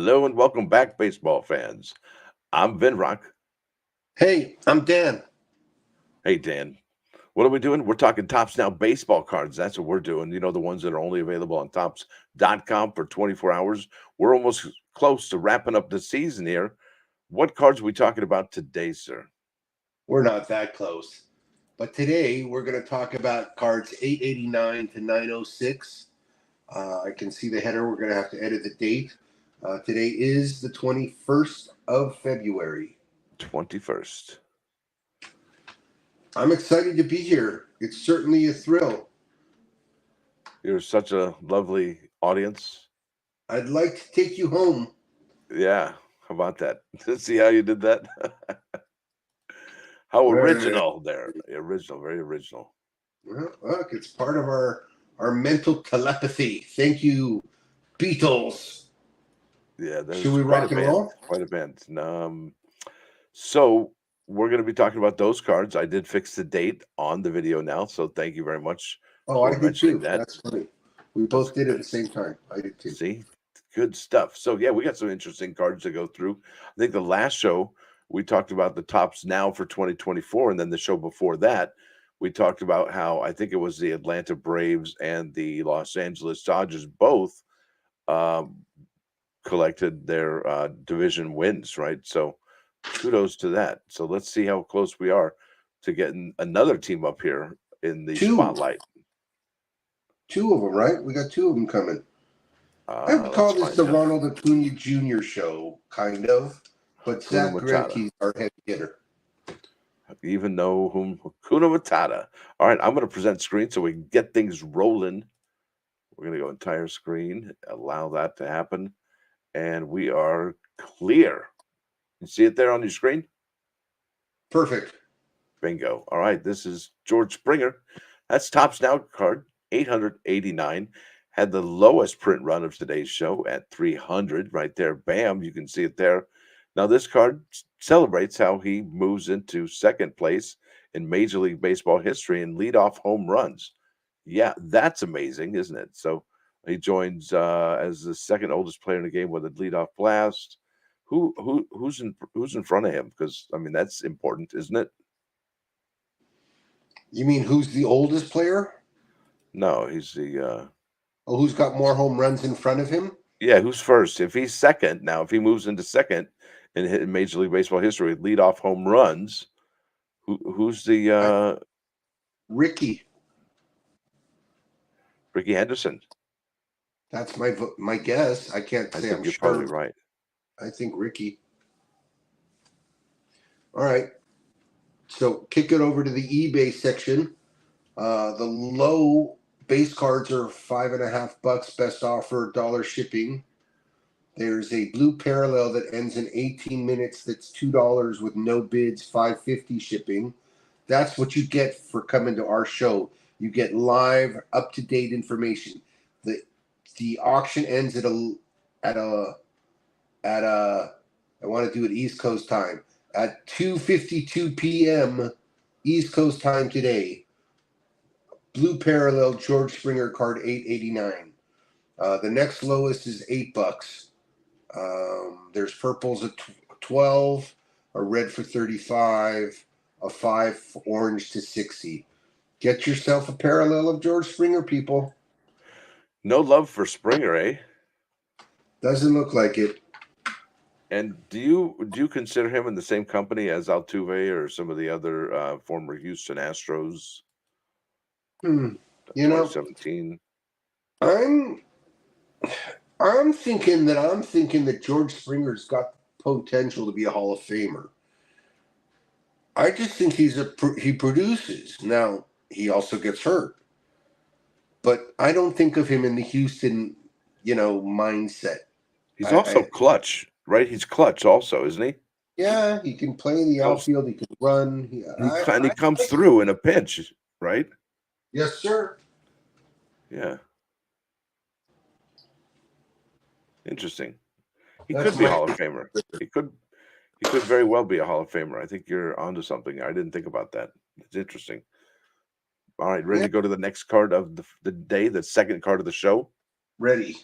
Hello and welcome back, baseball fans. I'm Vinrock. Hey, I'm Dan. Hey, Dan. What are we doing? We're talking Tops Now baseball cards. That's what we're doing. You know, the ones that are only available on Tops.com for 24 hours. We're almost close to wrapping up the season here. What cards are we talking about today, sir? We're not that close. But today we're going to talk about cards 889 to 906. I can see the header. We're going to have to edit the date. Today is the 21st of February. 21st. I'm excited to be here. It's certainly a thrill. You're such a lovely audience. I'd like to take you home. Yeah. How about that? See how you did that? How original there. Original, very original. Well, look, it's part of our mental telepathy. Thank you, Beatles. Yeah, Should there's we quite a rock and band. roll? Quite a band. So we're going to be talking about those cards. I did fix the date on the video now, so thank you very much Oh, for I did mentioning too. that. That's funny. We That's both did it at good. the same time. I did too. See, good stuff. So yeah, we got some interesting cards to go through. I think the last show we talked about the tops now for 2024, and then the show before that we talked about how I think it was the Atlanta Braves and the Los Angeles Dodgers both um, collected their division wins, right? So kudos to that. So let's see how close we are to getting another team up here in the Two. spotlight. Two of them, right? We got two of them coming. I would call Let's this find the out. Ronald Acuna Jr. show, kind of. But Hakuna Zach Matata. Greinke's our heavy hitter. Even know whom Hakuna Matata. All right, I'm going to present screen so we can get things rolling. We're going to go entire screen, allow that to happen, and we are clear. You see it there on your screen? Perfect. Bingo. All right, this is George Springer. That's Topps Now card 889. Had the lowest print run of today's show at 300 right there. Bam, you can see it there. Now, this card celebrates how he moves into second place in Major League Baseball history in leadoff home runs. Yeah, that's amazing, isn't it? So he joins as the second oldest player in the game with a leadoff blast. Who's in front of him? Because I mean that's important, isn't it? You mean who's the oldest player? No, he's the Oh, who's got more home runs in front of him? yeah, who's first? If he's second, now if he moves into second in Major League Baseball history, lead off home runs, who's the I, Ricky. Ricky Henderson? That's my guess. I can't I say think I'm you're probably sure. right. I think Ricky. All right. So kick it over to the eBay section. The low base cards are $5.50. Best offer, dollar shipping. There's a blue parallel that ends in 18 minutes. That's $2 with no bids, 5.50 shipping. That's what you get for coming to our show. You get live, up to date information. the The auction ends at a at a. I want to do it East Coast time at 2:52 p.m. East Coast time today. Blue parallel George Springer card 889. The next lowest is $8. There's purples at 12, a red for 35, a 5 orange to 60. Get yourself a parallel of George Springer, people. No love for Springer, eh? Doesn't look like it. And do you consider him in the same company as Altuve or some of the other former Houston Astros, Hmm. You know, 2017? I'm I'm thinking that George Springer's got potential to be a Hall of Famer. I just think he produces. Now, he also gets hurt. But I don't think of him in the Houston, mindset. He's also I clutch, right? He's clutch also, isn't he? Yeah, he can play in the Comes outfield. He can run. and he comes through in a pinch, right? Yes, sir. Yeah, interesting. He That's could be a my. Hall of Famer. He could he could very well be a Hall of Famer. I think you're onto something. I didn't think about that. It's interesting. All right, ready Yeah, to go to the next card of the day, the second card of the show? ready.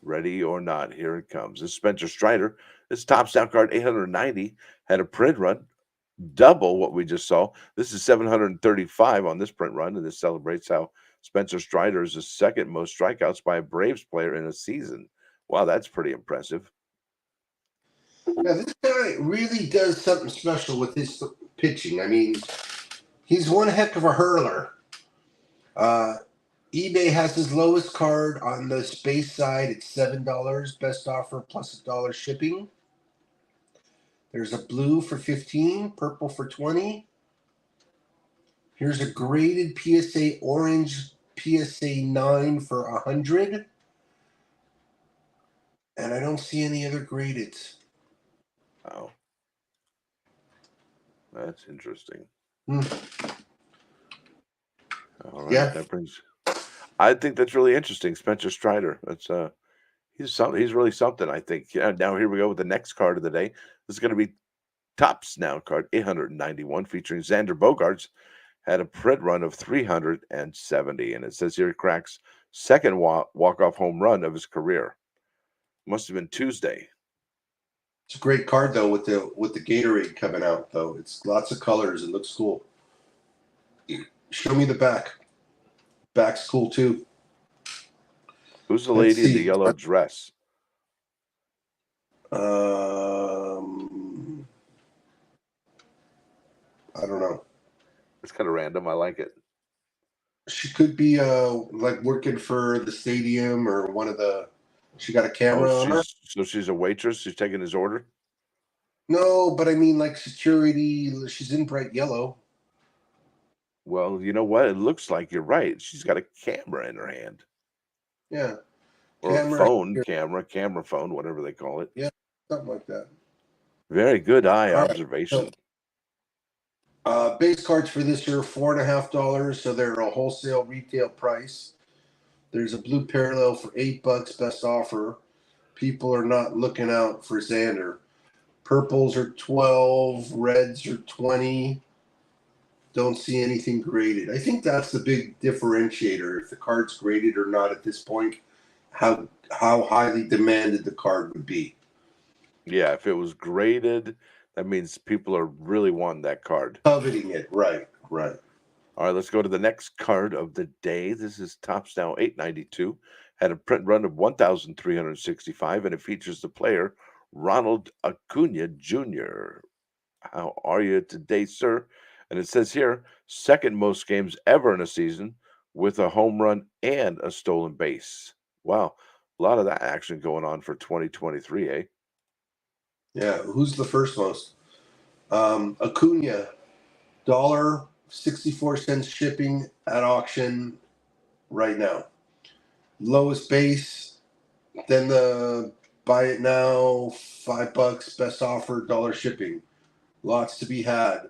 Ready or not, here it comes. This is Spencer Strider. This tops down card 890 had a print run, double what we just saw. This is 735 on this print run, and this celebrates how Spencer Strider is the second most strikeouts by a Braves player in a season. Wow, that's pretty impressive. Yeah, this guy really does something special with his pitching. I mean, he's one heck of a hurler. eBay has his lowest card on the space side. It's $7. Best offer plus $1 shipping. There's a blue for 15, purple for 20. Here's a graded PSA orange PSA 9 for 100. And I don't see any other graded. Wow. That's interesting. Hmm. All right. Yeah. That brings I think that's really interesting. Spencer Strider. That's he's really something, I think. Yeah, now here we go with the next card of the day. This is going to be Tops Now card 891 featuring Xander Bogaerts. Had a print run of 370, and it says here Crack's second walk-off home run of his career. Must have been Tuesday. It's a great card though with the Gatorade coming out though. It's lots of colors. It looks cool. Show me the back. Back's cool too. Who's the Let's lady in the see. yellow dress? I don't know. It's kind of random. I like it. She could be like working for the stadium or one of the. She got a camera on her. She's a waitress. She's taking his order. No, but I mean like security. She's in bright yellow. Well, you know what? It looks like you're right. She's got a camera in her hand. Yeah. Or a phone, camera phone, whatever they call it. Yeah, something like that. Very good eye All right, observation. Base cards for this year, $4.50, so they're a wholesale retail price. There's a blue parallel for $8, best offer. People are not looking out for Xander. Purples are 12, reds are 20. Don't see anything graded. I think that's the big differentiator. If the card's graded or not at this point, how highly demanded the card would be. Yeah, if it was graded, that means people are really wanting that card. Coveting it, right. All right, let's go to the next card of the day. This is Tops Now 892. Had a print run of 1,365, and it features the player Ronald Acuna Jr. How are you today, sir? And it says here, second most games ever in a season with a home run and a stolen base. Wow, a lot of that action going on for 2023, eh? Yeah, who's the first most? Acuna, $1.64 shipping at auction right now. Lowest base, then the buy it now, $5, best offer, $1 shipping. Lots to be had.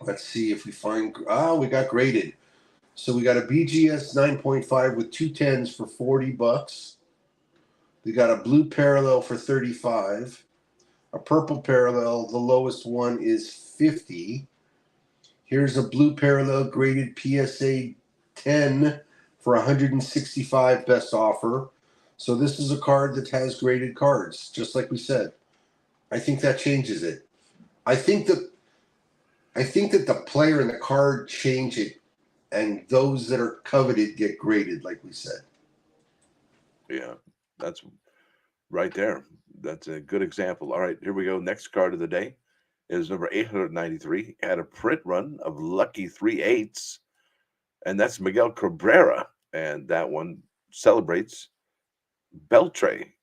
Let's see if we find. We got graded. So we got a BGS 9.5 with 2 10s for $40. We got a blue parallel for 35. A purple parallel, the lowest one is 50. Here's a blue parallel graded PSA 10 for 165, best offer. So this is a card that has graded cards, just like we said. I think that changes it. I think that the player and the card change it, and those that are coveted get graded, like we said. Yeah, that's right there. That's a good example. All right, here we go. Next card of the day is number 893. Had a print run of lucky 3/8, and that's Miguel Cabrera. And that one celebrates Beltre,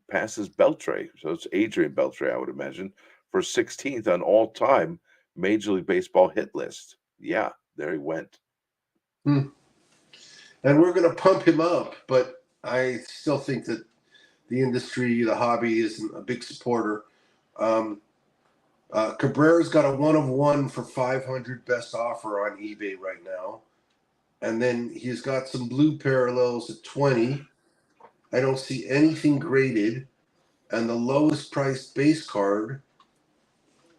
passes Beltre. So it's Adrian Beltre, I would imagine, for 16th on all-time Major League Baseball hit list. Yeah, there he went. And we're going to pump him up, but I still think that the industry, the hobby, isn't a big supporter. Cabrera's got a 1 of 1 for 500 best offer on eBay right now. And then he's got some blue parallels at 20. I don't see anything graded. And the lowest priced base card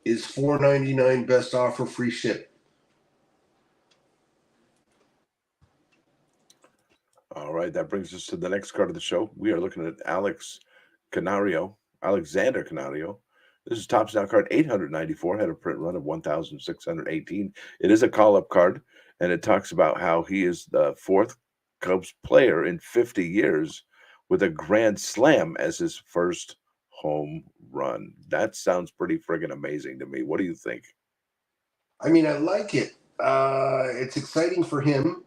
is $4.99 best offer, free ship. All right, that brings us to the next card of the show. We are looking at Alexander Canario. This is Topps Now card 894, had a print run of 1,618. It is a call-up card, and it talks about how he is the fourth Cubs player in 50 years with a grand slam as his first home run. That sounds pretty friggin' amazing to me. What do you think? I mean, I like it. It's exciting for him.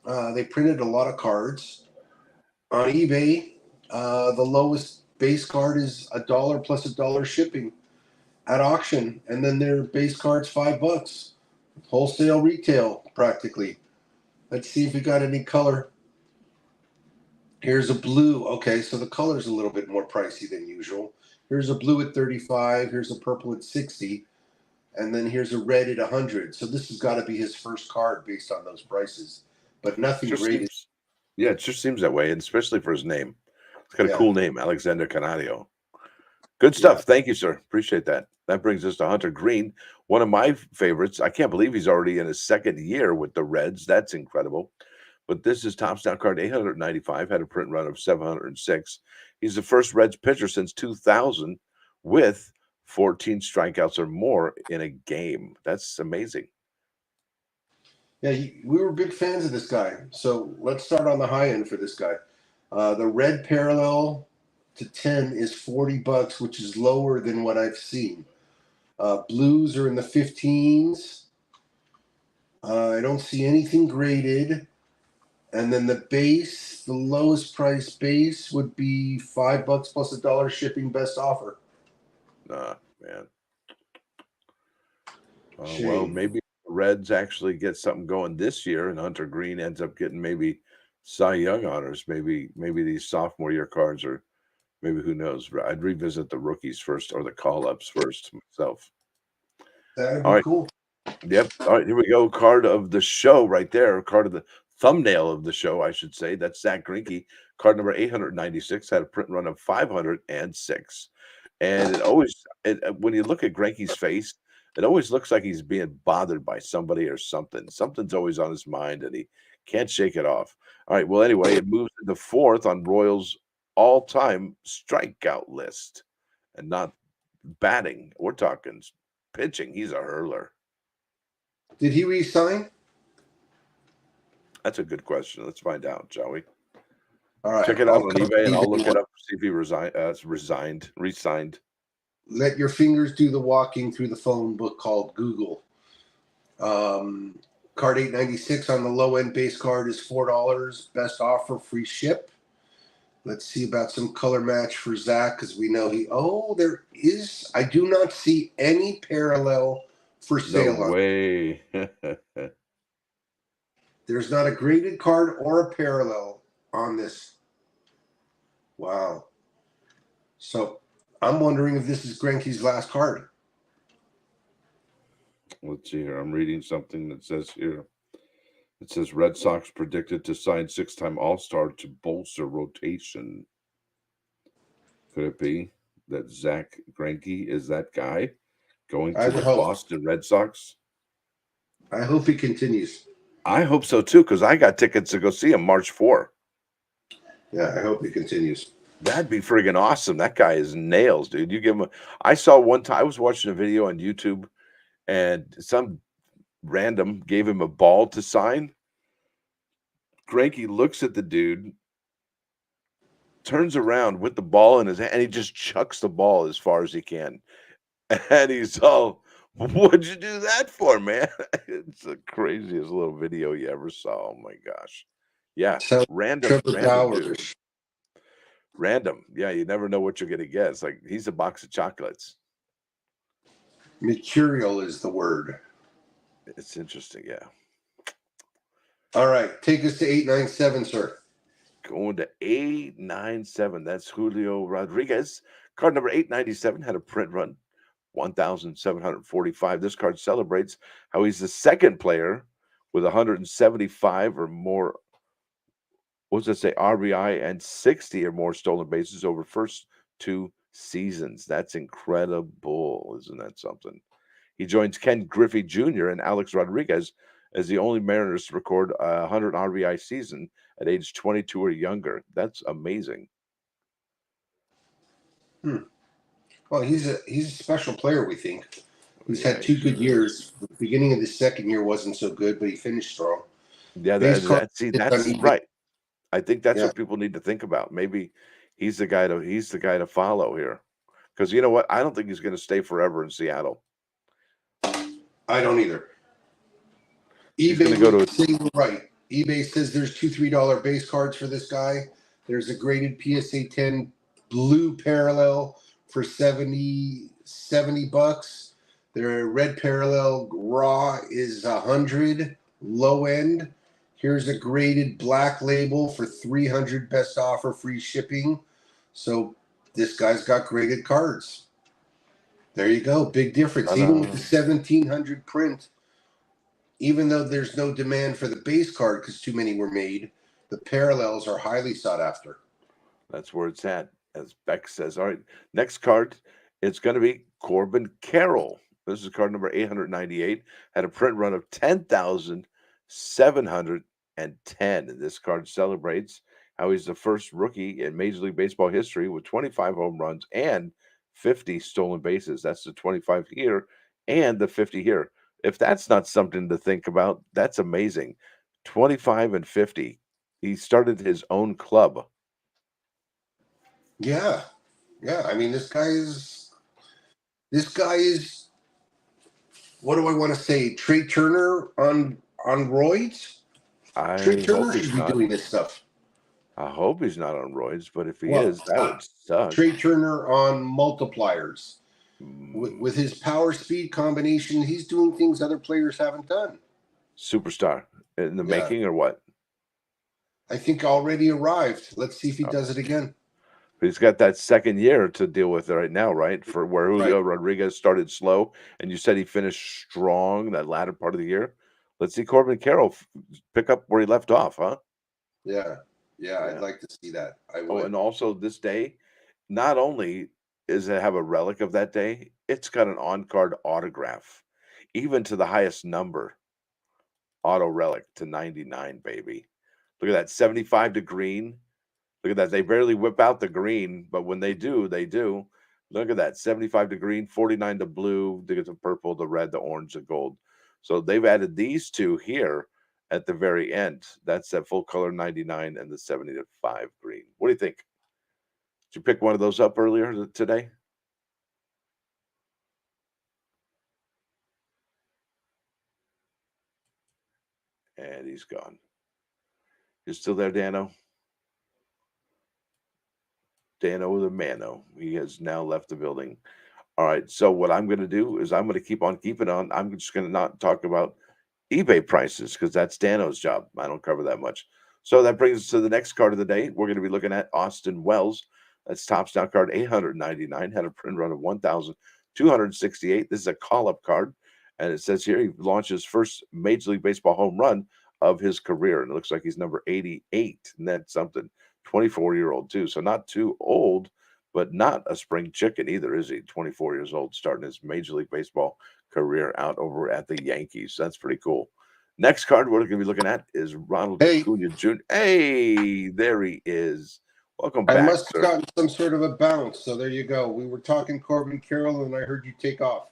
They printed a lot of cards on eBay. The lowest base card is $1 plus $1 shipping at auction, and then their base card's $5, wholesale retail practically. Let's see if we got any color. Here's a blue. Okay, so the color's a little bit more pricey than usual. Here's a blue at 35. Here's a purple at 60. And then here's a red at 100. So this has got to be his first card based on those prices. But nothing Sure graded. seems, yeah, it just seems that way, and especially for his name. It's got a Yeah. cool name, Alexander Canario. Good stuff. Thank you, sir. Appreciate that. That brings us to Hunter Green, one of my favorites. I can't believe he's already in his second year with the Reds. That's incredible. But this is Topps Now card 895, had a print run of 706. He's the first Reds pitcher since 2000 with 14 strikeouts or more in a game. That's amazing. Yeah, we were big fans of this guy. So let's start on the high end for this guy. The red parallel to 10 is $40, which is lower than what I've seen. Blues are in the 15s. I don't see anything graded. And then the base, the lowest price base would be $5 plus $1 shipping, best offer. Man. Well, Shame. maybe the Reds actually get something going this year, and Hunter Green ends up getting maybe Cy Young honors. Maybe these sophomore year cards, or maybe who knows. I'd revisit the rookies first or the call-ups first myself. That'd All be right. cool. Yep. All right, here we go. Card of the show right there. Card of the thumbnail of the show, I should say. That's Zach Greinke. Card number 896 had a print run of 506. And it always, when you look at Greinke's face, it always looks like he's being bothered by somebody or something. Something's always on his mind, and he can't shake it off. All right. Well, anyway, it moves to the fourth on Royals' all-time strikeout list, and not batting. We're talking pitching. He's a hurler. Did he resign? That's a good question. Let's find out, shall we? All right. Check it out I'll on come eBay, and I'll eBay. look it up, see if he resigned. Let your fingers do the walking through the phone book called Google. Card 896 on the low end base card is $4. Best offer, free ship. Let's see about some color match for Zach because we know there is. I do not see any parallel for sale No on. way. There's not a graded card or a parallel on this. Wow. So I'm wondering if this is Greinke's last card. Let's see here. I'm reading something that says here. It says Red Sox predicted to sign 6-time All-Star to bolster rotation. Could it be that Zach Greinke is that guy going to the Boston Red Sox? I hope he continues. I hope so too, because I got tickets to go see him March 4. Yeah, I hope he continues. That'd be friggin' awesome. That guy is nails, dude. You give him I saw one time, I was watching a video on YouTube, and some random gave him a ball to sign. Greinke looks at the dude, turns around with the ball in his hand, and he just chucks the ball as far as he can. And he's all, "What'd you do that for, man?" It's the craziest little video you ever saw. Oh my gosh. Yeah. Random dude. Random. Yeah, you never know what you're gonna get. It's like he's a box of chocolates. Mercurial is the word. It's interesting, yeah. All right, take us to 897, sir. Going to 897. That's Julio Rodriguez. Card number 897 had a print run 1,745. This card celebrates how he's the second player with 175 or more. What does it say? RBI and 60 or more stolen bases over first 2 seasons. That's incredible. Isn't that something? He joins Ken Griffey Jr. and Alex Rodriguez as the only Mariners to record a 100 RBI season at age 22 or younger. That's amazing. Well, he's a special player. We think he's Yeah, had he 2 good sure is. years. The beginning of the second year wasn't so good, but he finished strong. Yeah, Base card see, hits on that's eBay. right. I think that's Yeah, what people need to think about. Maybe he's the guy to follow here. Because you know what? I don't think he's going to stay forever in Seattle. I don't either. He's going eBay to go would to say you're right. eBay says there's two $3 base cards for this guy. There's a graded PSA 10 blue parallel for 70 bucks. Their red parallel raw is 100 low end. Here's a graded black label for 300 best offer free shipping. So this guy's got graded cards. There you go. Big difference. Even with the 1700 print, even though there's no demand for the base card because too many were made, the parallels are highly sought after. That's where it's at, as Beck says. All right, next card, it's going to be Corbin Carroll. This is card number 898. Had a print run of 10,710. And this card celebrates how he's the first rookie in Major League Baseball history with 25 home runs and 50 stolen bases. That's the 25 here and the 50 here. If that's not something to think about, that's amazing. 25 and 50. He started his own club. Yeah. Yeah. I mean, this guy is what do I want to say? Trey Turner on roids? Trey I hope Turner he's should be not. doing this stuff. I hope he's not on roids, but if he Well, is, that would suck. Trey Turner on multipliers. With his Mm, power speed combination, he's doing things other players haven't done. superstar in the Yeah. making, or what? I think already arrived. Let's see if he Oh, does it again. but he's got that second year to deal with right now, right? For where Right. Julio Rodriguez started slow, and you said he finished strong that latter part of the year. Let's see Corbin Carroll pick up where he left off, huh? Yeah. Yeah, I'd Yeah. like to see that. I Oh, would. and also this day, not only is it have a relic of that day, it's got an on-card autograph, even to the highest number. Auto relic to 99, baby. Look at that 75 to green. Look at that. They barely whip out the green, but when they do, they do. Look at that 75 to green, 49 to blue, they get the purple, the red, the orange, the gold. So they've added these two here at the very end. That's that full color 99 and the 75 green. What do you think? Did you pick one of those up earlier today? And he's gone. You're still there, Dano? Dano the Mano. He has now left the building. All right. So what I'm going to do is I'm going to keep on keeping on. I'm just going to not talk about eBay prices because that's Dano's job. I don't cover that much. So that brings us to the next card of the day. We're going to be looking at Austin Wells. That's Topps Now card 899. Had a print run of 1,268. This is a call-up card, and it says here he launched his first Major League Baseball home run of his career, and it looks like he's number 88. And that's something. 24-year-old too, so not too old, but not a spring chicken either, is he? 24 years old, starting his Major League Baseball career out over at the Yankees. That's pretty cool. Next card we're going to be looking at is Ronald Hey, Acuna Jr. Hey, there he is. Welcome I back, must have sir. gotten some sort of a bounce. So there you go. We were talking Corbin Carroll, and I heard you take off.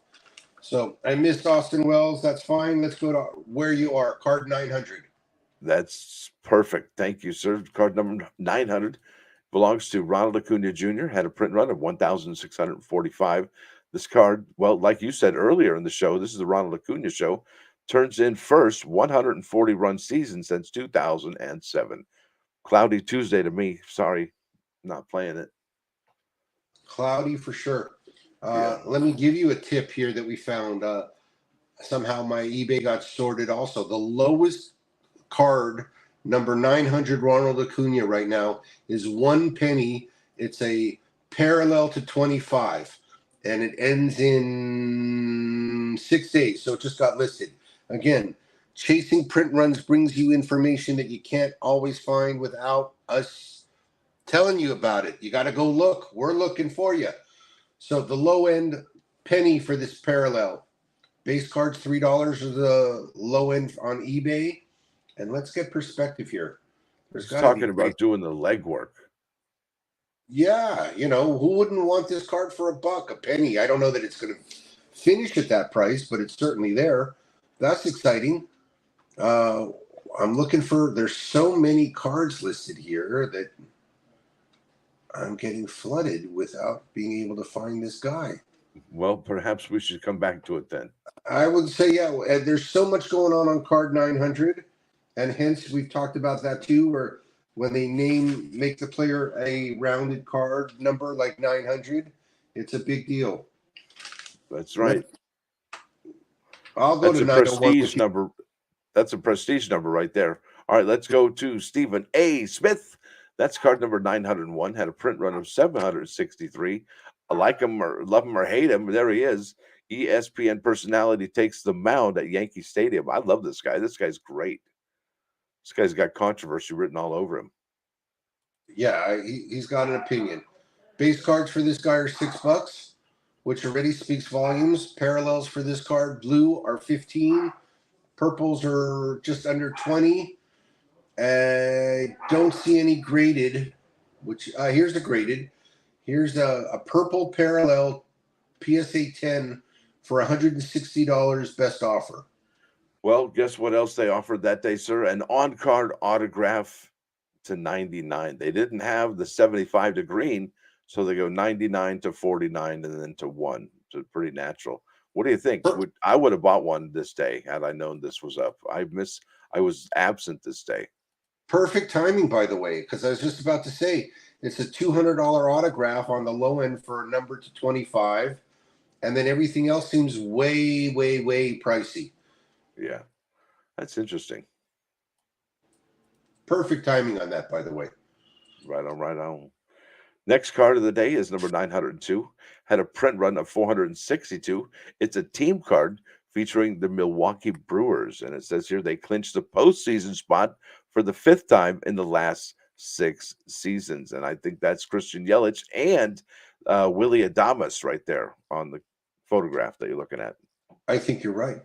So I missed Austin Wells. That's fine. Let's go to where you are. Card 900. That's perfect. Thank you, sir. Card number 900 belongs to Ronald Acuna Jr., had a print run of 1,645. This card, well, like you said earlier in the show, this is the Ronald Acuna show, turns in first 140 run season since 2007. Cloudy Tuesday to me. Sorry, not playing it. Cloudy for sure. Yeah. Let me give you a tip here that we found. Somehow my eBay got sorted also. The lowest card, number 900 Ronald Acuna right now, is 1 penny. It's a parallel to 25, and it ends in 6 days. So it just got listed. Again, chasing print runs brings you information that you can't always find without us telling you about it. You got to go look. We're looking for you. So the low end penny for this parallel. Base cards, $3 is the low end on eBay. And let's get perspective here. There's He's got to be talking about doing the legwork. Yeah, who wouldn't want this card for $1, a penny? I don't know that it's going to finish at that price, but it's certainly there. That's exciting. I'm looking for. There's so many cards listed here that I'm getting flooded without being able to find this guy. Well, perhaps we should come back to it then. I would say, yeah. There's so much going on card 900, and hence we've talked about that too. Where when they make the player a rounded card number like 900, it's a big deal. That's right. I'll go That's to a 901 prestige number. That's a prestige number right there. All right, let's go to Stephen A. Smith. That's card number 901. Had a print run of 763. I like him or love him or hate him. There he is. ESPN personality takes the mound at Yankee Stadium. I love this guy. This guy's great. This guy's got controversy written all over him. Yeah, he's got an opinion. Base cards for this guy are $6, which already speaks volumes. Parallels for this card, blue, are 15. Purples are just under 20. I don't see any graded, which here's a graded. Here's a purple parallel PSA 10 for $160 best offer. Well, guess what else they offered that day, sir? An on-card autograph to 99. They didn't have the 75 to green, so they go 99 to 49 and then to 1. So pretty natural. What do you think? I would have bought one this day had I known this was up. I was absent this day. Perfect timing, by the way, because I was just about to say it's a $200 autograph on the low end for a number to 25, and then everything else seems way, way, way pricey. Yeah, that's interesting. Perfect timing on that, by the way. Right on, right on. Next card of the day is number 902. Had a print run of 462. It's a team card featuring the Milwaukee Brewers. And it says here they clinched the postseason spot for the 5th time in the last 6 seasons. And I think that's Christian Yelich and Willie Adames right there on the photograph that you're looking at. I think you're right.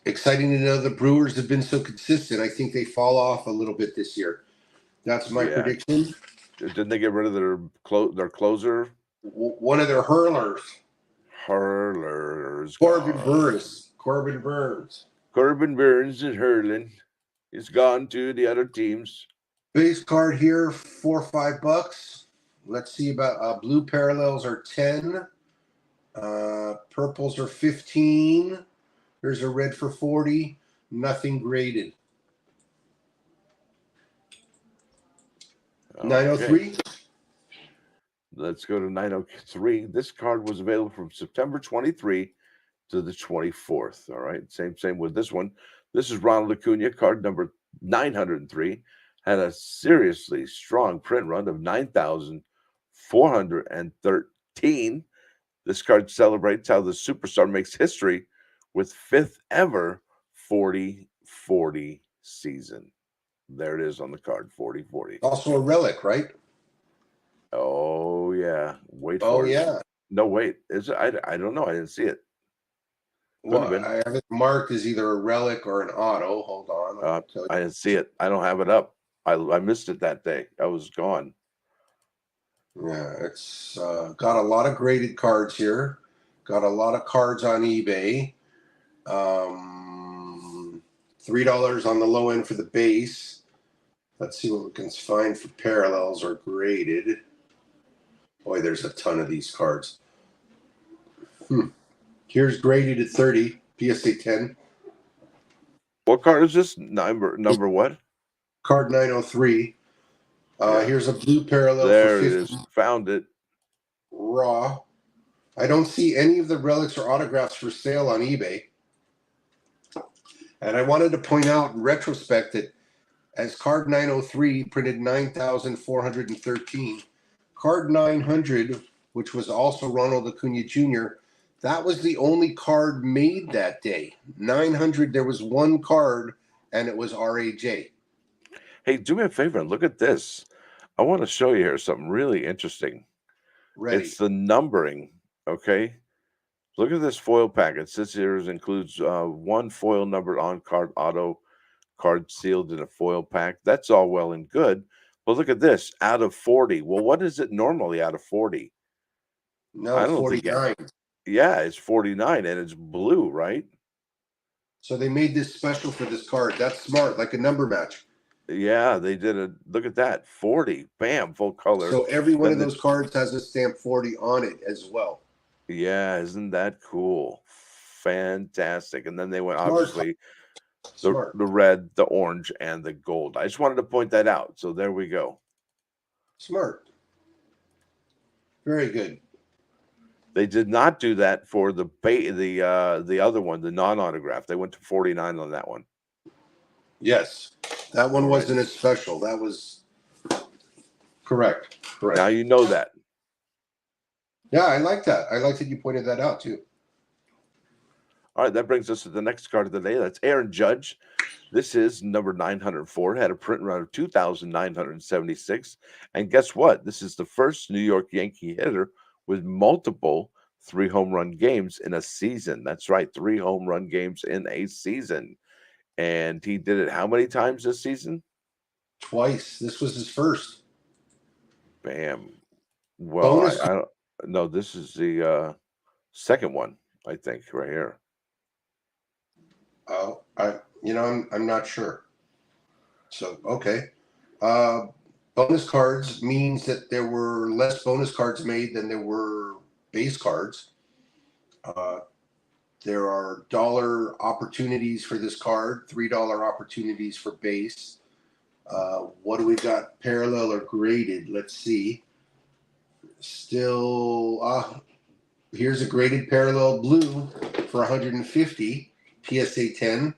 Exciting to know the Brewers have been so consistent. I think they fall off a little bit this year. That's my prediction. Didn't they get rid of their closer? One of their hurlers. Corbin Burns. Corbin Burns is hurling. He's gone to the other teams. Base card here, $4 or $5. Let's see about blue parallels are 10. Purples are 15. There's a red for 40. Nothing graded. 903. Let's go to 903. This card was available from September 23 to the 24th. All right. Same with this one. This is Ronald Acuna, card number 903. Had a seriously strong print run of 9,413. This card celebrates how the superstar makes history with 5th ever 40-40 season. There it is on the card, 40-40. Also a relic, right? Oh, yeah. Wait for it. Oh, yeah. No, wait. Is it? I don't know. I didn't see it. Well, I have it marked as either a relic or an auto. Hold on. I didn't see it. I don't have it up. I missed it that day. I was gone. Yeah, it's got a lot of graded cards here. Got a lot of cards on eBay. $3 on the low end for the base. Let's see what we can find for parallels or graded. Boy, there's a ton of these cards. Here's graded at 30, PSA 10. What card is this? Number what? Card 903. Here's a blue parallel. There it is. Found it. Raw. I don't see any of the relics or autographs for sale on eBay. And I wanted to point out in retrospect that as card 903 printed 9,413, card 900, which was also Ronald Acuna Jr., that was the only card made that day. 900, there was one card, and it was RAJ. Hey, do me a favor and look at this. I want to show you here something really interesting. Ready. It's the numbering, okay? Look at this foil package. This here includes one foil numbered on card auto card sealed in a foil pack. That's all well and good. But look at this out of 40. Well, what is it normally out of 40? No, I it's don't think, 49. yeah, it's 49 and it's blue, right? So they made this special for this card. That's smart, like a number match. Yeah, they did a look at that 40, bam, full color. So every one Then of those cards has a stamp 40 on it as well. yeah, isn't that cool? Fantastic. And then they went Smart, obviously smart, the red, the orange, and the gold. I just wanted to point that out. So there we go. smart. Very good. They did not do that for the other one, the non-autograph. They went to 49 on that one. Yes, that one All right. wasn't as special. That was correct. Correct. Now you know that. Yeah, I like that. I like that you pointed that out too. All right, that brings us to the next card of the day. That's Aaron Judge. This is number 904. Had a print run of 2,976. And guess what? This is the first New York Yankee hitter with multiple 3 home run games in a season. That's right, 3 home run games in a season. And he did it how many times this season? Twice. This was his first. Bam. Well, Bonus. I don't know. This is the second one, I think, right here. Oh, I'm not sure. So okay. Bonus cards means that there were less bonus cards made than there were base cards. There are dollar opportunities for this card, $3 opportunities for base. What do we got? Parallel or graded? Let's see. Still, here's a graded parallel blue for 150 PSA 10.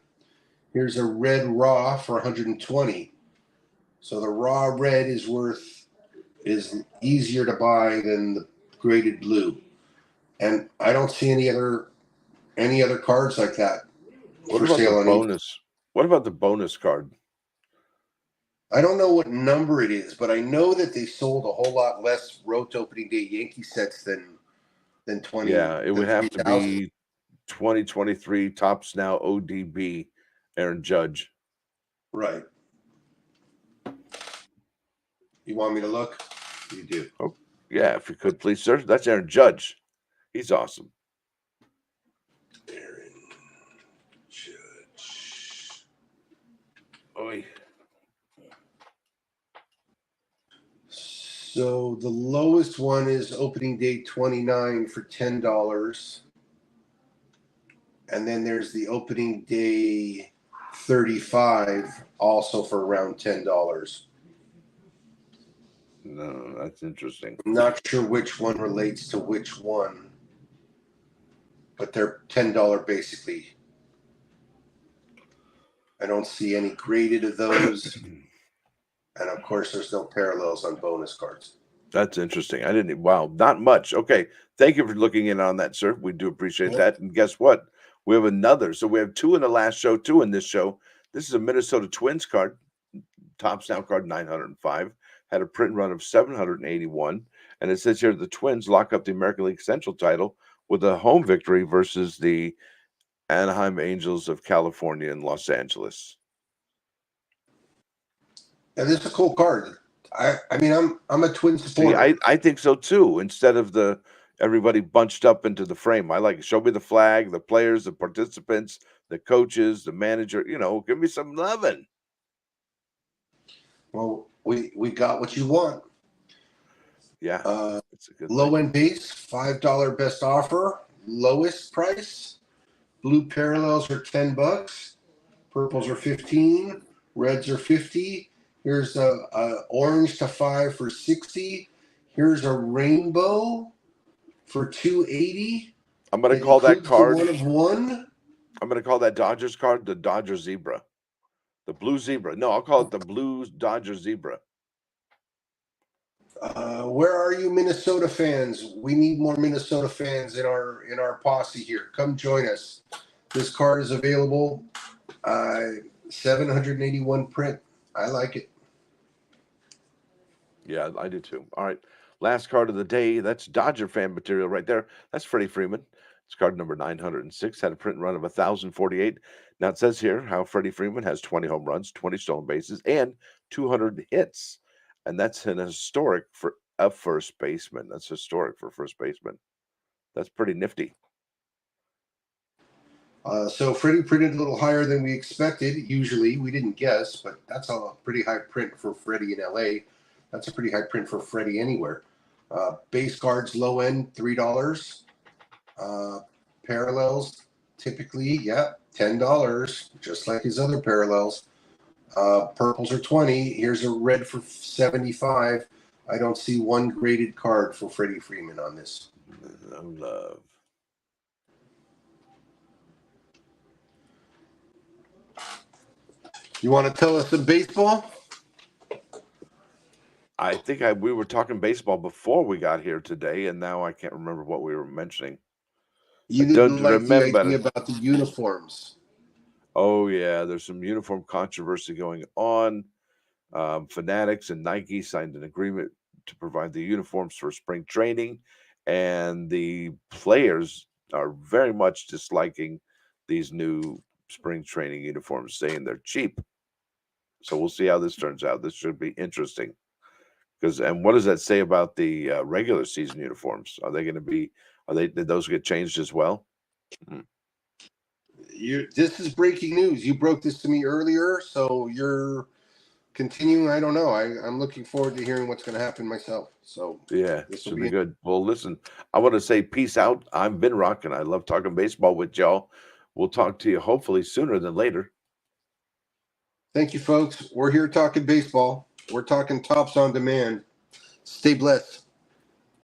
Here's a red raw for 120. So the raw red is easier to buy than the graded blue. And I don't see any other cards like that What for about the sale on eBay. bonus? What about the bonus card? I don't know what number it is, but I know that they sold a whole lot less Rote opening day Yankee sets than 20. Yeah, it would have to 3,000. be 2023 Tops Now ODB Aaron Judge. Right. You want me to look? You do. Oh, yeah, if you could please, sir. That's Aaron Judge. He's awesome. Aaron Judge. Oy. So the lowest one is opening day 29 for $10. And then there's the opening day 35 also for around $10. No, that's interesting. I'm not sure which one relates to which one, but they're $10 basically. I don't see any graded of those. And of course, there's no parallels on bonus cards. That's interesting. I didn't. Wow, not much. Okay, thank you for looking in on that, sir. We do appreciate that. And guess what? We have another. So we have 2 in the last show, 2 in this show. This is a Minnesota Twins card, Tops Now card 905. Had a print run of 781, and it says here the Twins lock up the American League Central title with a home victory versus the Anaheim Angels of California and Los Angeles. And this is a cool card. I mean, I'm a Twin supporter. See, I think so too. Instead of the everybody bunched up into the frame, I like show me the flag, the players, the participants, the coaches, the manager. Give me some loving. Well, we got what you want. Yeah, it's a good low end base, $5 best offer, lowest price. Blue parallels are $10. Purples are 15. Reds are 50. Here's a orange to 5 for 60. Here's a rainbow for 280. I'm going to call that card 1 of 1. I'm going to call that Dodgers card the Dodger Zebra. The blue zebra. No, I'll call it the blue Dodger Zebra. Where are you, Minnesota fans? We need more Minnesota fans in our posse here. Come join us. This card is available. 781 print. I like it. Yeah, I do too. All right. Last card of the day. That's Dodger fan material right there. That's Freddie Freeman. It's card number 906, had a print run of 1,048. Now it says here how Freddie Freeman has 20 home runs, 20 stolen bases, and 200 hits. And that's an historic for a first baseman. That's historic for first baseman. That's pretty nifty. So Freddie printed a little higher than we expected. Usually we didn't guess, but that's a pretty high print for Freddie in LA. That's a pretty high print for Freddie anywhere. Base cards low end $3. Parallels typically, $10, just like his other parallels. Purples are 20. Here's a red for 75. I don't see one graded card for Freddie Freeman on this. No love. You want to tell us some baseball? I think we were talking baseball before we got here today, and now I can't remember what we were mentioning. You didn't like the idea about the uniforms. Oh, yeah, there's some uniform controversy going on. Fanatics and Nike signed an agreement to provide the uniforms for spring training, and the players are very much disliking these new spring training uniforms, saying they're cheap. So we'll see how this turns out. This should be interesting. And what does that say about the regular season uniforms? Are they going to be? Did those get changed as well? This is breaking news. You broke this to me earlier, so you're continuing. I don't know. I'm looking forward to hearing what's going to happen myself. So yeah, this should be good. Well, listen, I want to say peace out. I'm Ben Rock, and I love talking baseball with y'all. We'll talk to you hopefully sooner than later. Thank you, folks. We're here talking baseball. We're talking Tops on Demand. Stay blessed.